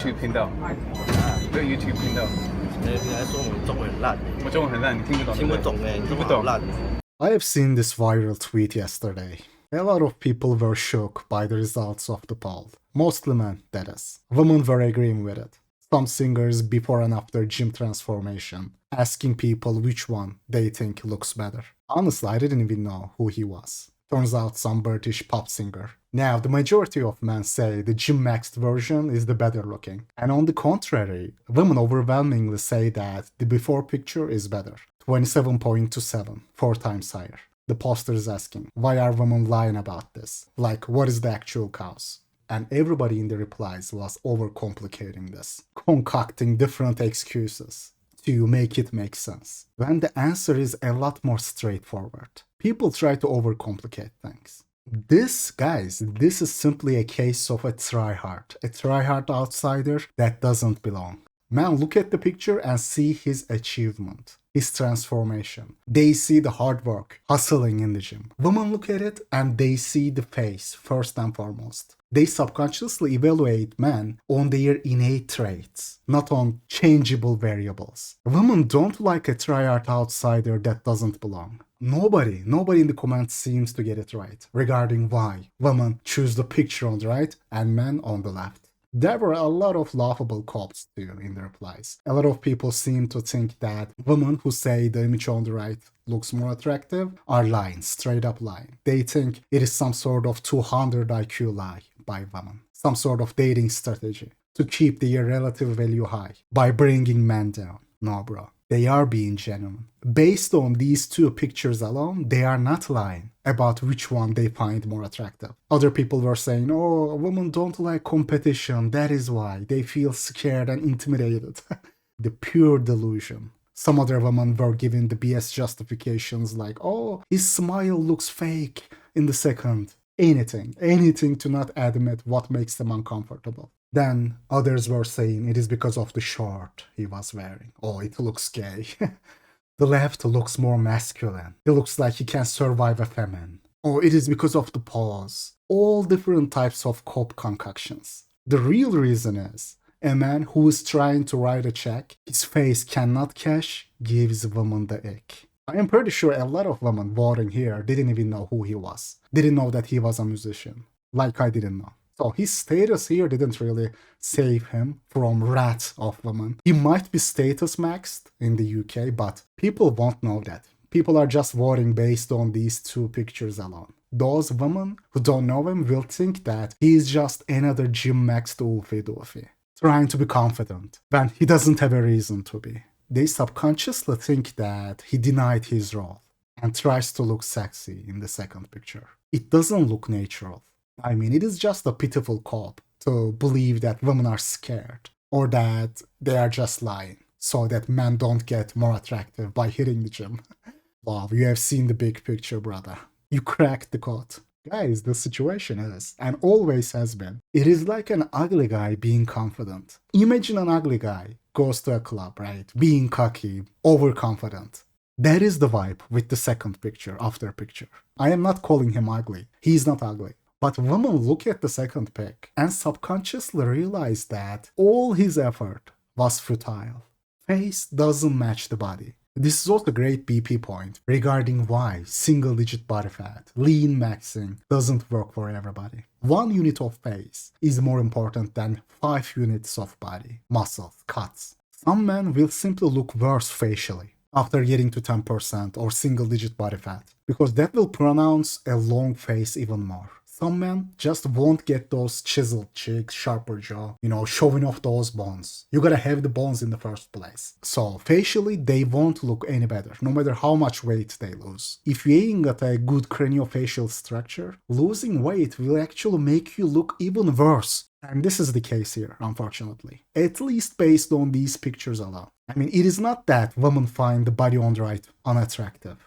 YouTube 频道，没有 YouTube 频道。你还说我们中文很烂，我中文很烂，你听不懂。听不懂哎，你听不懂。中文好烂。I have seen this viral tweet yesterday. A lot of people were shocked by the results of the poll. Mostly men, that is. Women were agreeing with it. Some singers before and after gym transformation, asking people which one they think looks better. Honestly, I didn't even know who he was. Turns out some British pop singer. Now, the majority of men say the gym maxed version is the better looking. And on the contrary, women overwhelmingly say that the before picture is better. 27.27, 4 times higher. The poster is asking, why are women lying about this? Like, what is the actual cause? And everybody in the replies was overcomplicating this, concocting different excuses to make it make sense, when the answer is a lot more straightforward. People try to overcomplicate things. This, guys, this is simply a case of a tryhard outsider that doesn't belong. Man, look at the picture and see his achievement, his transformation. They see the hard work, hustling in the gym. Women look at it and they see the face, first and foremost. They subconsciously evaluate men on their innate traits, not on changeable variables. Women don't like a tryhard outsider that doesn't belong. Nobody in the comments seems to get it right regarding why women choose the picture on the right and men on the left. There were a lot of laughable quotes too in the replies. A lot of people seem to think that women who say the image on the right looks more attractive are lying, straight up lying. They think it is some sort of 200 IQ lie by women, some sort of dating strategy to keep their relative value high by bringing men down. No, bro. They are being genuine. Based on these two pictures alone, they are not lying about which one they find more attractive. Other people were saying, oh, women don't like competition, that is why. They feel scared and intimidated. The pure delusion. Some other women were given the BS justifications like, oh, his smile looks fake in the second. Anything to not admit what makes them uncomfortable. Then others were saying it is because of the shirt he was wearing. Oh, it looks gay. The left looks more masculine. He looks like he can survive a famine. Oh, it is because of the pause. All different types of cope concoctions. The real reason is a man who is trying to write a check, his face cannot cash, gives women the ick. I am pretty sure a lot of women voting here didn't even know who he was. Didn't know that he was a musician. Like I didn't know. So his status here didn't really save him from wrath of women. He might be status maxed in the UK, but people won't know that. People are just voting based on these two pictures alone. Those women who don't know him will think that he is just another gym maxed doofy, trying to be confident when he doesn't have a reason to be. They subconsciously think that he denied his role and tries to look sexy in the second picture. It doesn't look natural. I mean, it is just a pitiful cop to believe that women are scared or that they are just lying so that men don't get more attractive by hitting the gym. Wow, you have seen the big picture, brother. You cracked the code. Guys, the situation is, and always has been, it is like an ugly guy being confident. Imagine an ugly guy goes to a club, right? Being cocky, overconfident. That is the vibe with the second picture, after picture. I am not calling him ugly. He's not ugly. But women look at the second pic and subconsciously realize that all his effort was futile. Face doesn't match the body. This is also a great BP point regarding why single-digit body fat, lean maxing doesn't work for everybody. 1 unit of face is more important than 5 units of body, muscle, cuts. Some men will simply look worse facially after getting to 10% or single-digit body fat, because that will pronounce a long face even more. Some men just won't get those chiseled cheeks, sharper jaw, showing off those bones. You gotta have the bones in the first place. So facially, they won't look any better, no matter how much weight they lose. If you ain't got a good craniofacial structure, losing weight will actually make you look even worse. And this is the case here, unfortunately. At least based on these pictures alone. I mean, it is not that women find the body on the right unattractive.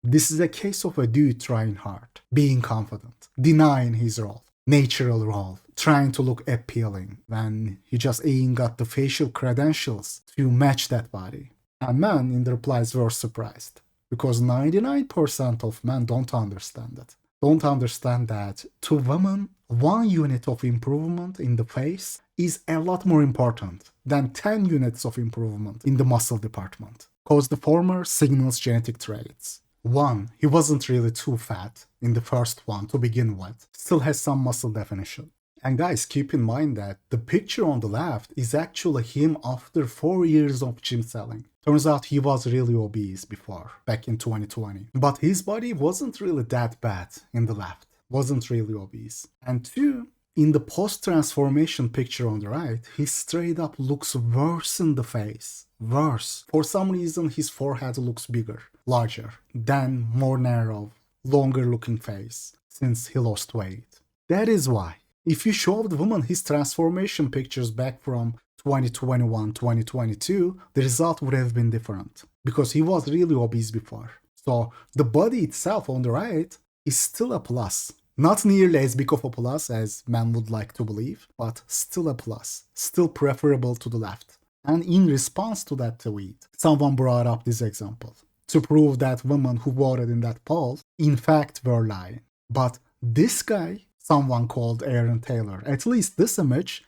This is a case of a dude trying hard, being confident, denying his role, natural role, trying to look appealing when he just ain't got the facial credentials to match that body. And men in the replies were surprised, because 99% of men don't understand it. don't understand that to women, 1 unit of improvement in the face is a lot more important than 10 units of improvement in the muscle department, cause the former signals genetic traits. One, he wasn't really too fat in the first one to begin with, still has some muscle definition. And guys, keep in mind that the picture on the left is actually him after 4 years of gym selling. Turns out he was really obese before, back in 2020. But his body wasn't really that bad in the left, wasn't really obese. And two, in the post-transformation picture on the right, he straight up looks worse in the face. Worse. For some reason, his forehead looks bigger, larger, than more narrow, longer looking face, since he lost weight. That is why, if you showed women his transformation pictures back from 2021, 2022, the result would have been different, because he was really obese before. So the body itself on the right is still a plus. Not nearly as big of a plus as men would like to believe, but still a plus, still preferable to the left. And in response to that tweet, someone brought up this example to prove that women who voted in that poll, in fact, were lying. But this guy, someone called Aaron Taylor, at least this image,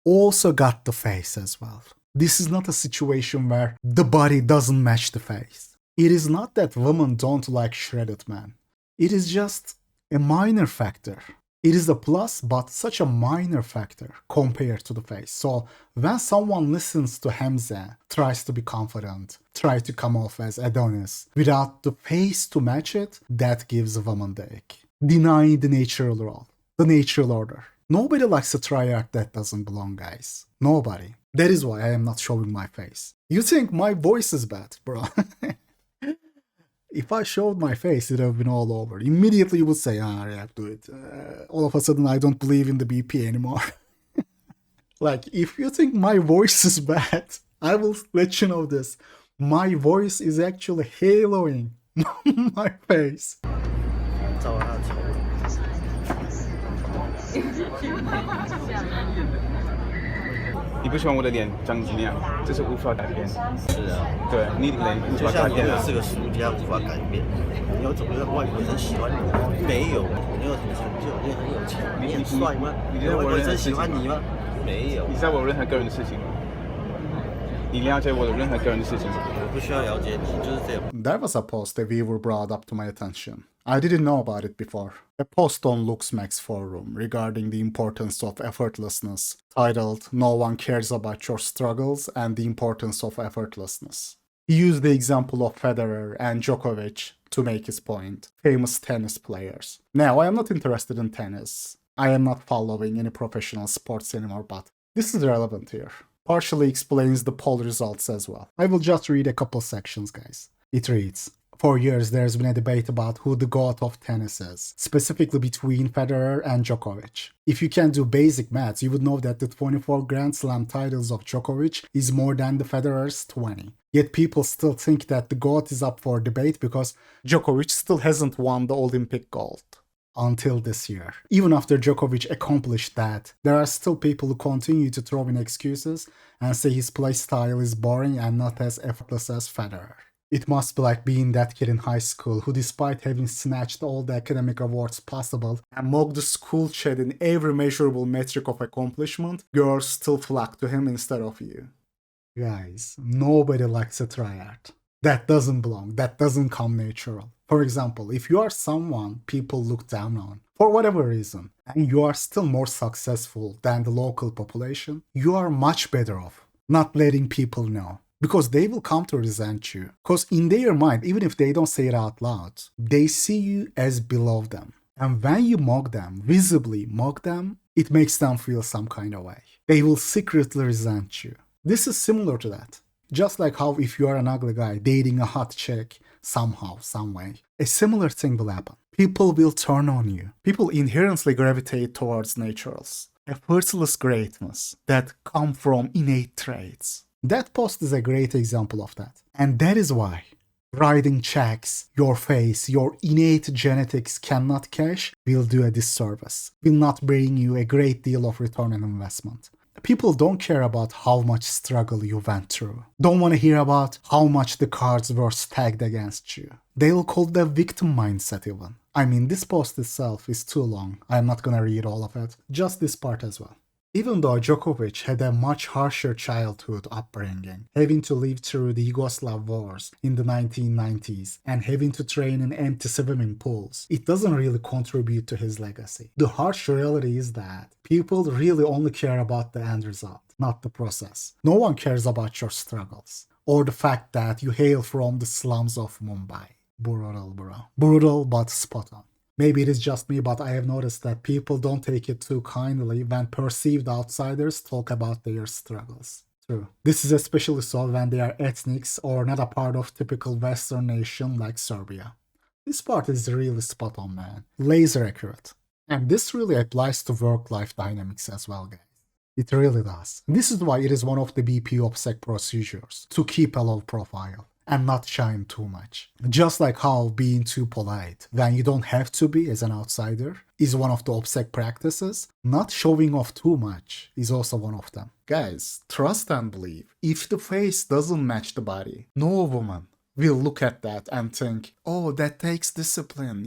also got the face as well. This is not a situation where the body doesn't match the face. It is not that women don't like shredded men. It is just a minor factor. It is a plus, but such a minor factor compared to the face. So when someone listens to Hamza, tries to be confident, tries to come off as Adonis, without the face to match it, that gives a woman the ick. Denying the natural role, the natural order. Nobody likes a tryhard that doesn't belong, guys. Nobody. That is why I am not showing my face. You think my voice is bad, bro? If I showed my face, it would have been all over. Immediately you would say, yeah, do it. All of a sudden, I don't believe in the BP anymore. Like, if you think my voice is bad, I will let you know this. My voice is actually haloing my face. 照他的丑你不喜欢我的脸长怎样，这是无法改变。是啊，对，你的脸无就像你法改变啊。是个暑假无法改变，你有怎么让外国人喜欢你吗？没有，你有什么成就？你很有钱，你很帅吗？你觉得外国人我任何喜欢你吗？没有，你知道我任何个人的事情吗？你了解我的任何个人的事情吗？我不需要了解你，就是这样。That was a post a viewer brought up to my attention. I didn't know about it before. A post on LuxMax forum regarding the importance of effortlessness, titled "No one cares about your struggles and the importance of effortlessness." He used the example of Federer and Djokovic to make his point, famous tennis players. Now, I am not interested in tennis. I am not following any professional sports anymore, but this is relevant here. Partially explains the poll results as well. I will just read a couple sections, guys. It reads, "For years there's been a debate about who the god of tennis is, specifically between Federer and Djokovic. If you can do basic maths, you would know that the 24 Grand Slam titles of Djokovic is more than the Federer's 20. Yet people still think that the god is up for debate because Djokovic still hasn't won the Olympic gold. Until this year. Even after Djokovic accomplished that, there are still people who continue to throw in excuses and say his play style is boring and not as effortless as Federer. It must be like being that kid in high school who, despite having snatched all the academic awards possible and mocked the school chat in every measurable metric of accomplishment, girls still flock to him instead of you." Guys, nobody likes a tryhard. That doesn't belong. That doesn't come natural. For example, if you are someone people look down on, for whatever reason, and you are still more successful than the local population, you are much better off not letting people know. Because they will come to resent you. Because in their mind, even if they don't say it out loud, they see you as below them. And when you mock them, visibly mock them, it makes them feel some kind of way. They will secretly resent you. This is similar to that. Just like how if you are an ugly guy dating a hot chick, somehow, some way, a similar thing will happen. People will turn on you. People inherently gravitate towards naturals. Effortless greatness that come from innate traits. That post is a great example of that. And that is why writing checks your face, your innate genetics cannot cash will do a disservice, will not bring you a great deal of return on investment. People don't care about how much struggle you went through. Don't want to hear about how much the cards were stacked against you. They'll call that victim mindset even. I mean, this post itself is too long. I'm not gonna read all of it, just this part as well. Even though Djokovic had a much harsher childhood upbringing, having to live through the Yugoslav wars in the 1990s and having to train in empty swimming pools, it doesn't really contribute to his legacy. The harsh reality is that people really only care about the end result, not the process. No one cares about your struggles, or the fact that you hail from the slums of Mumbai. Brutal, bro. Brutal, but spot on. Maybe it is just me, but I have noticed that people don't take it too kindly when perceived outsiders talk about their struggles. True. This is especially so when they are ethnics or not a part of typical Western nation like Serbia. This part is really spot on, man. Laser accurate. And this really applies to work-life dynamics as well, guys. It really does. This is why it is one of the BP OPSEC procedures, to keep a low profile and not shine too much. Just like how being too polite, when you don't have to be as an outsider, is one of the OPSEC practices, not showing off too much is also one of them. Guys, trust and believe, if the face doesn't match the body, no woman will look at that and think, oh, that takes discipline,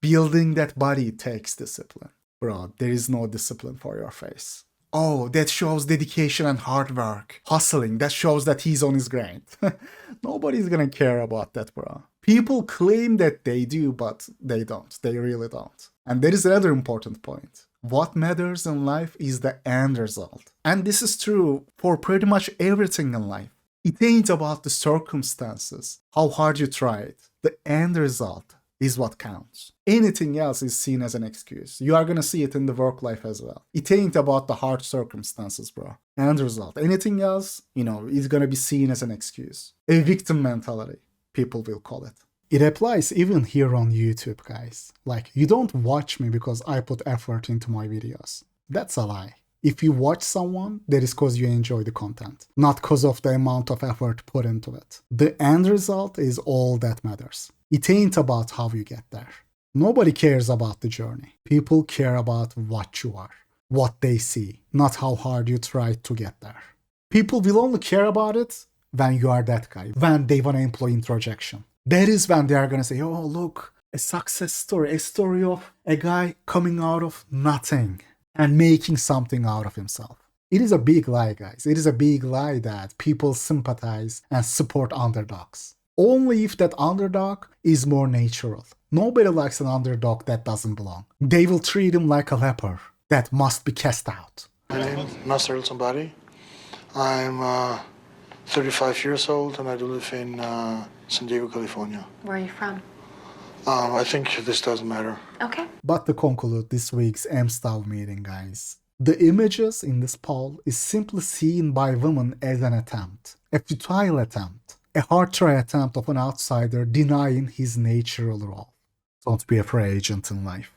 building that body takes discipline. Bro, there is no discipline for your face. Oh, that shows dedication and hard work. Hustling, that shows that he's on his grind. Nobody's gonna care about that, bro. People claim that they do, but they don't. They really don't. And there is another important point. What matters in life is the end result. And this is true for pretty much everything in life. It ain't about the circumstances, how hard you try it. The end result is what counts. Anything else is seen as an excuse. You are gonna see it in the work life as well. It ain't about the hard circumstances, bro. End result. Anything else, is gonna be seen as an excuse. A victim mentality, people will call it. It applies even here on YouTube, guys. Like, you don't watch me because I put effort into my videos. That's a lie. If you watch someone, that is because you enjoy the content, not because of the amount of effort put into it. The end result is all that matters. It ain't about how you get there. Nobody cares about the journey. People care about what you are, what they see, not how hard you tried to get there. People will only care about it when you are that guy, when they want to employ introjection. That is when they are going to say, oh, look, a success story, a story of a guy coming out of nothing and making something out of himself. It is a big lie, guys. It is a big lie that people sympathize and support underdogs. Only if that underdog is more natural. Nobody likes an underdog that doesn't belong. They will treat him like a leper that must be cast out. My name is Nasser El Somebari. I'm 35 years old and I do live in San Diego, California. Where are you from? I think this doesn't matter. Okay. But to conclude this week's MSTAV meeting, guys, the images in this poll is simply seen by women as an attempt, a futile attempt, a hard-try attempt of an outsider denying his natural role. Don't be a free agent in life.